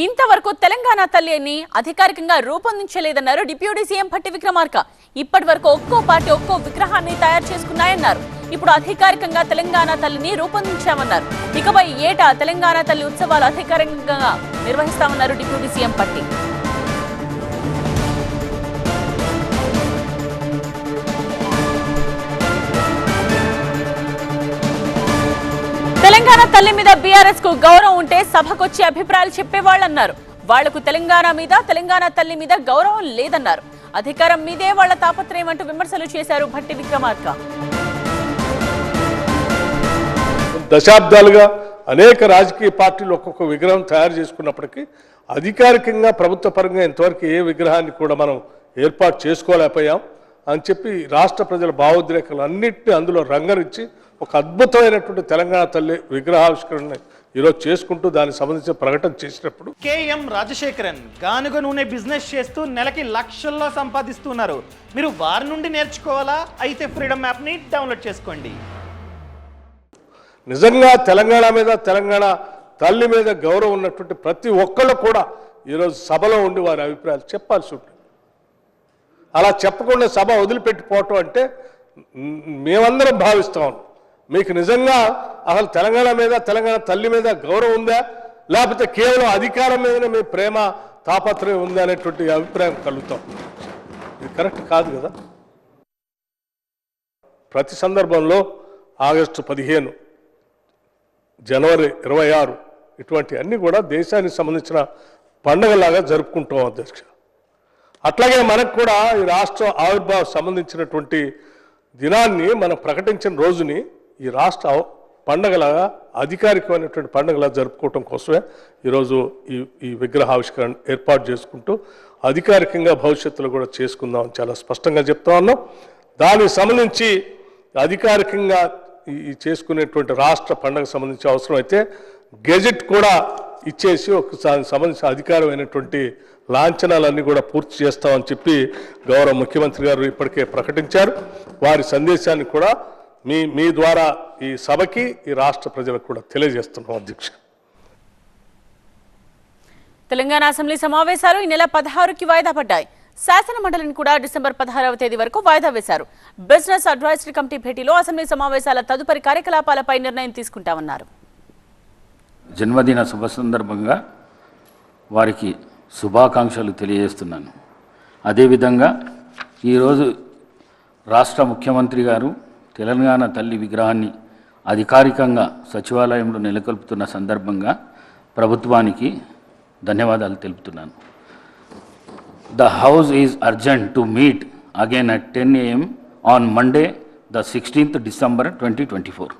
ఇంతవరకు తెలంగాణ తల్లిని అధికారికంగా రూపొందించలేదన్నారు డిప్యూటీ సీఎం భట్టి విక్రమార్క. ఇప్పటి వరకు ఒక్కో పార్టీ ఒక్కో విగ్రహాన్ని తయారు చేసుకున్నాయన్నారు. ఇప్పుడు అధికారికంగా తెలంగాణ తల్లిని రూపొందించామన్నారు. ఇకపై ఏటా తెలంగాణ తల్లి ఉత్సవాలు అధికారికంగా నిర్వహిస్తామన్నారు డిప్యూటీ సీఎం భట్టి. తెలంగాణ తల్లి మీద బీఆర్ఎస్ కు గౌరవం ఉంటే సభకొచ్చి అభిప్రాయాలు చెప్పేవాళ్ళన్నారు. వాళ్లకు తెలంగాణ మీద తెలంగాణ తల్లి మీద గౌరవం లేదన్నారు. అధికారం మీదే వాళ్ల తాపత్రయం అంటూ విమర్శలు చేశారు భట్టి విక్రమార్క. దశాబ్దాలుగా అనేక రాజకీయ పార్టీలు ఒక్కొక్క విగ్రహం తయారు చేసుకున్నప్పటికీ అధికారికంగా ప్రభుత్వ పరంగా ఇంతవరకు ఏ విగ్రహాన్ని కూడా మనం ఏర్పాటు చేసుకోలేకపోయాం అని చెప్పి రాష్ట్ర ప్రజల భావోద్రేకాలు అన్నింటినీ అందులో రంగరించి ఒక అద్భుతమైనటువంటి తెలంగాణ తల్లి విగ్రహావిష్కరణ ఈరోజు చేసుకుంటూ దానికి సంబంధించిన ప్రకటన చేసినప్పుడు కేఎం రాజశేఖరన్ గానుగ నూనె బిజినెస్ చేస్తూ నెలకి లక్షల్లో సంపాదిస్తున్నారు. మీరు వారి నుండి నేర్చుకోవాలా? అయితే ఫ్రీడమ్ యాప్ని డౌన్లోడ్ చేసుకోండి. నిజంగా తెలంగాణ మీద తెలంగాణ తల్లి మీద గౌరవం ఉన్నటువంటి ప్రతి ఒక్కళ్ళు కూడా ఈరోజు సభలో ఉండి వారి అభిప్రాయాలు చెప్పాల్సి ఉంటుంది. అలా చెప్పకుండా సభ వదిలిపెట్టిపోవటం అంటే మేమందరం భావిస్తాం మీకు నిజంగా అసలు తెలంగాణ మీద తెలంగాణ తల్లి మీద గౌరవం ఉందా, లేకపోతే కేవలం అధికారం మీదనే మీ ప్రేమ తాపత్రయం ఉందా అనేటువంటి అభిప్రాయం కలుగుతాం. ఇది కరెక్ట్ కాదు కదా. ప్రతి సందర్భంలో ఆగస్టు 15, జనవరి 26 ఇటువంటి అన్నీ కూడా దేశానికి సంబంధించిన పండుగలాగా జరుపుకుంటాం అధ్యక్ష. అట్లాగే మనకు కూడా ఈ రాష్ట్ర ఆవిర్భావం సంబంధించినటువంటి దినాన్ని మనం ప్రకటించిన రోజుని ఈ రాష్ట్ర పండుగలాగా అధికారికమైనటువంటి పండుగలా జరుపుకోవటం కోసమే ఈరోజు ఈ విగ్రహావిష్కరణ ఏర్పాటు చేసుకుంటూ అధికారికంగా భవిష్యత్తులో కూడా చేసుకుందామని చాలా స్పష్టంగా చెప్తా ఉన్నాం. దానికి సంబంధించి అధికారికంగా ఈ చేసుకునేటువంటి రాష్ట్ర పండుగకు సంబంధించి అవసరం అయితే గెజెట్ కూడా ఇచ్చేసి ఒకసారి సంబంధించిన అధికారమైనటువంటి లాంఛనాలన్నీ కూడా పూర్తి చేస్తామని చెప్పి గౌరవ ముఖ్యమంత్రి గారు ఇప్పటికే ప్రకటించారు. వారి సందేశాన్ని కూడా మీ ద్వారా ఈ సభకి ఈ రాష్ట్ర ప్రజలకు కూడా తెలియజేస్తున్నాం అధ్యక్ష. తెలంగాణ అసెంబ్లీ సమావేశాలు ఈ నెల 16కి వాయిదా పడ్డాయి. శాసన మండలిని కూడా డిసెంబర్ 16వ తేదీ వరకు వాయిదా వేశారు. బిజినెస్ అడ్వైజరీ కమిటీ భేటీలో అసెంబ్లీ సమావేశాల తదుపరి కార్యకలాపాలపై నిర్ణయం తీసుకుంటామన్నారు. జన్మదిన శుభ సందర్భంగా వారికి శుభాకాంక్షలు తెలియజేస్తున్నాను. అదేవిధంగా ఈరోజు రాష్ట్ర ముఖ్యమంత్రి గారు తెలంగాణ తల్లి విగ్రహాన్ని అధికారికంగా సచివాలయంలో నెలకొల్పుతున్న సందర్భంగా ప్రభుత్వానికి ధన్యవాదాలు తెలుపుతున్నాను. The House is urgent to meet again at 10 AM on Monday, the 16th December 2024.